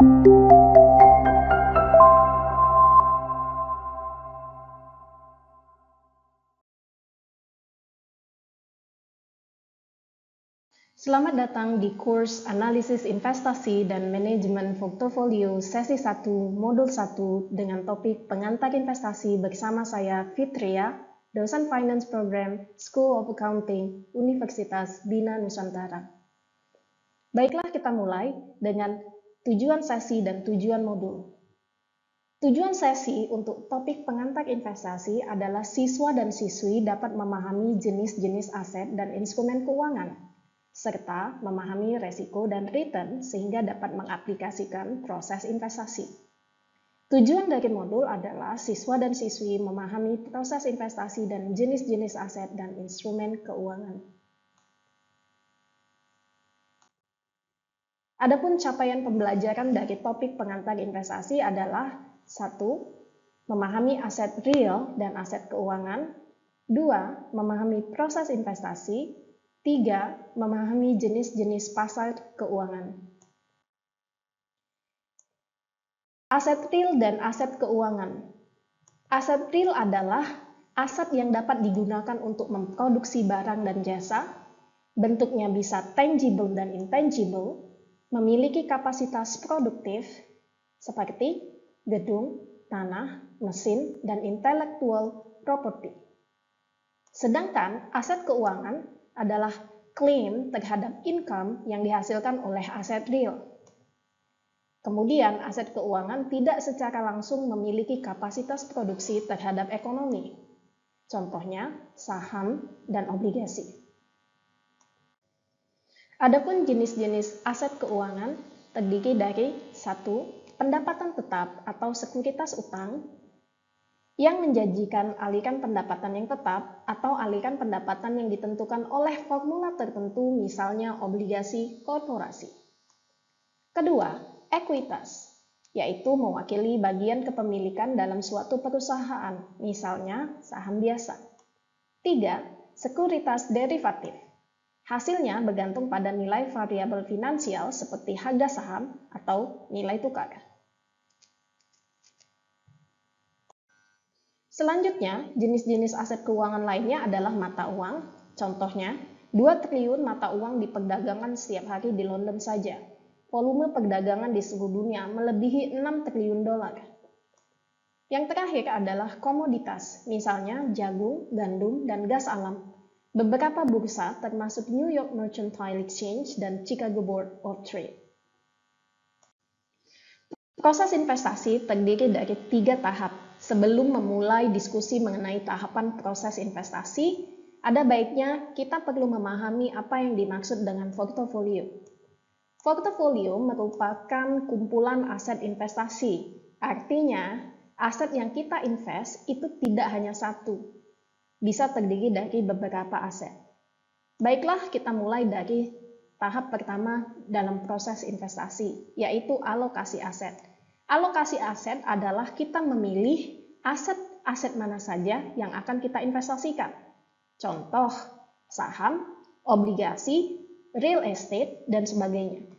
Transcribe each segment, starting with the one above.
Selamat datang di kurs Analisis Investasi dan Manajemen Portofolio sesi 1 modul 1 dengan topik Pengantar Investasi bersama saya Fitria, dosen Finance Program School of Accounting Universitas Bina Nusantara. Baiklah, kita mulai dengan tujuan sesi dan tujuan modul. Tujuan sesi untuk topik pengantar investasi adalah siswa dan siswi dapat memahami jenis-jenis aset dan instrumen keuangan, serta memahami resiko dan return sehingga dapat mengaplikasikan proses investasi. Tujuan dari modul adalah siswa dan siswi memahami proses investasi dan jenis-jenis aset dan instrumen keuangan. Adapun capaian pembelajaran dari topik pengantar investasi adalah 1. Memahami aset real dan aset keuangan. 2. Memahami proses investasi. 3. Memahami jenis-jenis pasar keuangan. Aset real dan aset keuangan. Aset real adalah aset yang dapat digunakan untuk memproduksi barang dan jasa, bentuknya bisa tangible dan intangible, memiliki kapasitas produktif seperti gedung, tanah, mesin, dan intellectual property. Sedangkan aset keuangan adalah klaim terhadap income yang dihasilkan oleh aset real. Kemudian, aset keuangan tidak secara langsung memiliki kapasitas produksi terhadap ekonomi. Contohnya, saham dan obligasi. Adapun jenis-jenis aset keuangan terdiri dari 1. Pendapatan tetap atau sekuritas utang, yang menjanjikan aliran pendapatan yang tetap atau aliran pendapatan yang ditentukan oleh formula tertentu, misalnya obligasi korporasi. Kedua, ekuitas, yaitu mewakili bagian kepemilikan dalam suatu perusahaan, misalnya saham biasa. 3. Sekuritas derivatif. Hasilnya bergantung pada nilai variabel finansial seperti harga saham atau nilai tukar. Selanjutnya, jenis-jenis aset keuangan lainnya adalah mata uang. Contohnya, 2 triliun mata uang diperdagangkan setiap hari di London saja. Volume perdagangan di seluruh dunia melebihi 6 triliun dolar. Yang terakhir adalah komoditas, misalnya jagung, gandum, dan gas alam. Beberapa bursa termasuk New York Mercantile Exchange dan Chicago Board of Trade. Proses investasi terdiri dari 3 tahap. Sebelum memulai diskusi mengenai tahapan proses investasi, ada baiknya kita perlu memahami apa yang dimaksud dengan portofolio. Portofolio merupakan kumpulan aset investasi. Artinya, aset yang kita invest itu tidak hanya satu, bisa terdiri dari beberapa aset. Baiklah, kita mulai dari tahap pertama dalam proses investasi, yaitu alokasi aset. Alokasi aset adalah kita memilih aset-aset mana saja yang akan kita investasikan. Contoh, saham, obligasi, real estate, dan sebagainya.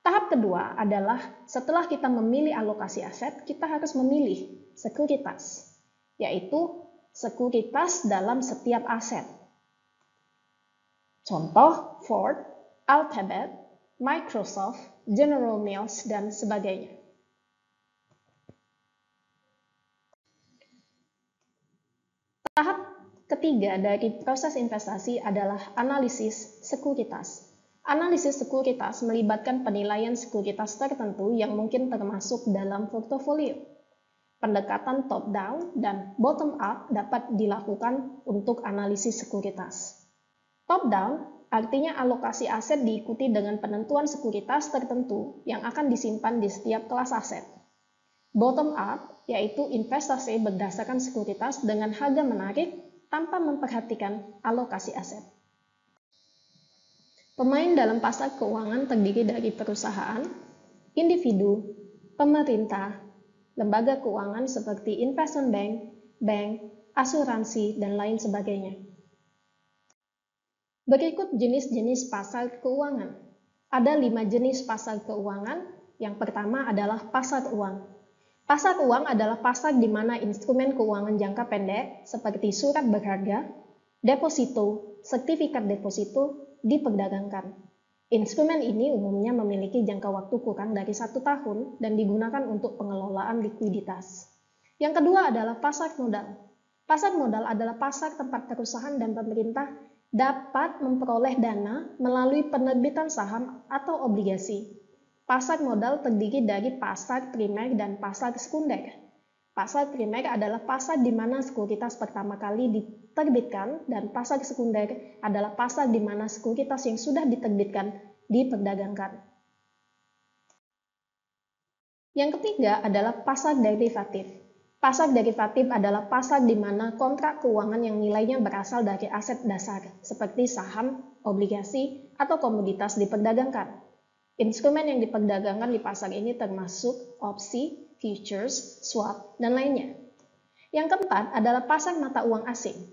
Tahap kedua adalah setelah kita memilih alokasi aset, kita harus memilih sekuritas, yaitu sekuritas dalam setiap aset. Contoh, Ford, Alphabet, Microsoft, General Mills, dan sebagainya. Tahap ketiga dari proses investasi adalah analisis sekuritas. Analisis sekuritas melibatkan penilaian sekuritas tertentu yang mungkin termasuk dalam portofolio. Pendekatan top-down dan bottom-up dapat dilakukan untuk analisis sekuritas. Top-down artinya alokasi aset diikuti dengan penentuan sekuritas tertentu yang akan disimpan di setiap kelas aset. Bottom-up yaitu investasi berdasarkan sekuritas dengan harga menarik tanpa memperhatikan alokasi aset. Pemain dalam pasar keuangan terdiri dari perusahaan, individu, pemerintah, lembaga keuangan seperti investment bank, asuransi, dan lain sebagainya. Berikut jenis-jenis pasar keuangan. Ada 5 jenis pasar keuangan. Yang pertama adalah pasar uang. Pasar uang adalah pasar di mana instrumen keuangan jangka pendek seperti surat berharga, deposito, sertifikat deposito diperdagangkan. Instrumen ini umumnya memiliki jangka waktu kurang dari 1 tahun dan digunakan untuk pengelolaan likuiditas. Yang kedua adalah pasar modal. Pasar modal adalah pasar tempat perusahaan dan pemerintah dapat memperoleh dana melalui penerbitan saham atau obligasi. Pasar modal terdiri dari pasar primer dan pasar sekunder. Pasar primer adalah pasar di mana sekuritas pertama kali diterbitkan dan pasar sekunder adalah pasar di mana sekuritas yang sudah diterbitkan diperdagangkan. Yang ketiga adalah pasar derivatif. Pasar derivatif adalah pasar di mana kontrak keuangan yang nilainya berasal dari aset dasar, seperti saham, obligasi, atau komoditas diperdagangkan. Instrumen yang diperdagangkan di pasar ini termasuk opsi, futures, swap, dan lainnya. Yang keempat adalah pasar mata uang asing.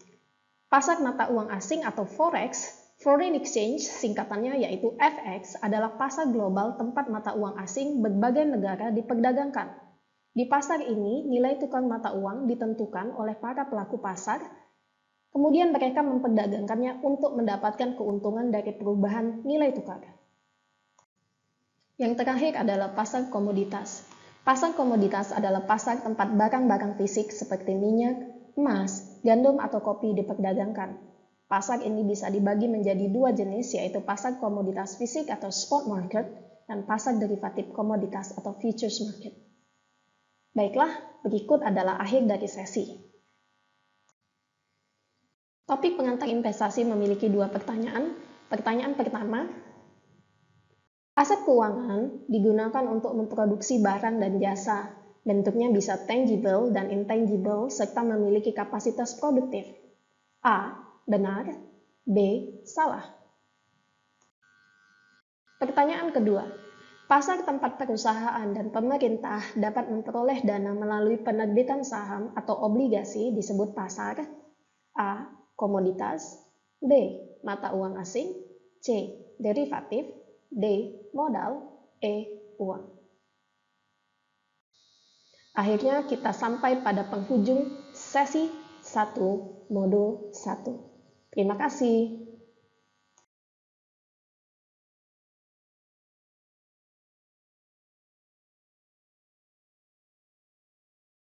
Pasar mata uang asing atau forex, foreign exchange singkatannya yaitu FX, adalah pasar global tempat mata uang asing berbagai negara diperdagangkan. Di pasar ini, nilai tukar mata uang ditentukan oleh para pelaku pasar, kemudian mereka memperdagangkannya untuk mendapatkan keuntungan dari perubahan nilai tukar. Yang terakhir adalah pasar komoditas. Pasar komoditas adalah pasar tempat barang-barang fisik seperti minyak, emas, gandum, atau kopi diperdagangkan. Pasar ini bisa dibagi menjadi 2 jenis, yaitu pasar komoditas fisik atau spot market dan pasar derivatif komoditas atau futures market. Baiklah, berikut adalah akhir dari sesi. Topik pengantar investasi memiliki 2 pertanyaan. Pertanyaan pertama, aset keuangan digunakan untuk memproduksi barang dan jasa. Bentuknya bisa tangible dan intangible serta memiliki kapasitas produktif. A. Benar. B. Salah. Pertanyaan kedua, pasar tempat perusahaan dan pemerintah dapat memperoleh dana melalui penerbitan saham atau obligasi disebut pasar. A. Komoditas. B. Mata uang asing. C. Derivatif. D. Modal. E. Uang. Akhirnya kita sampai pada penghujung sesi 1 modul 1. Terima kasih.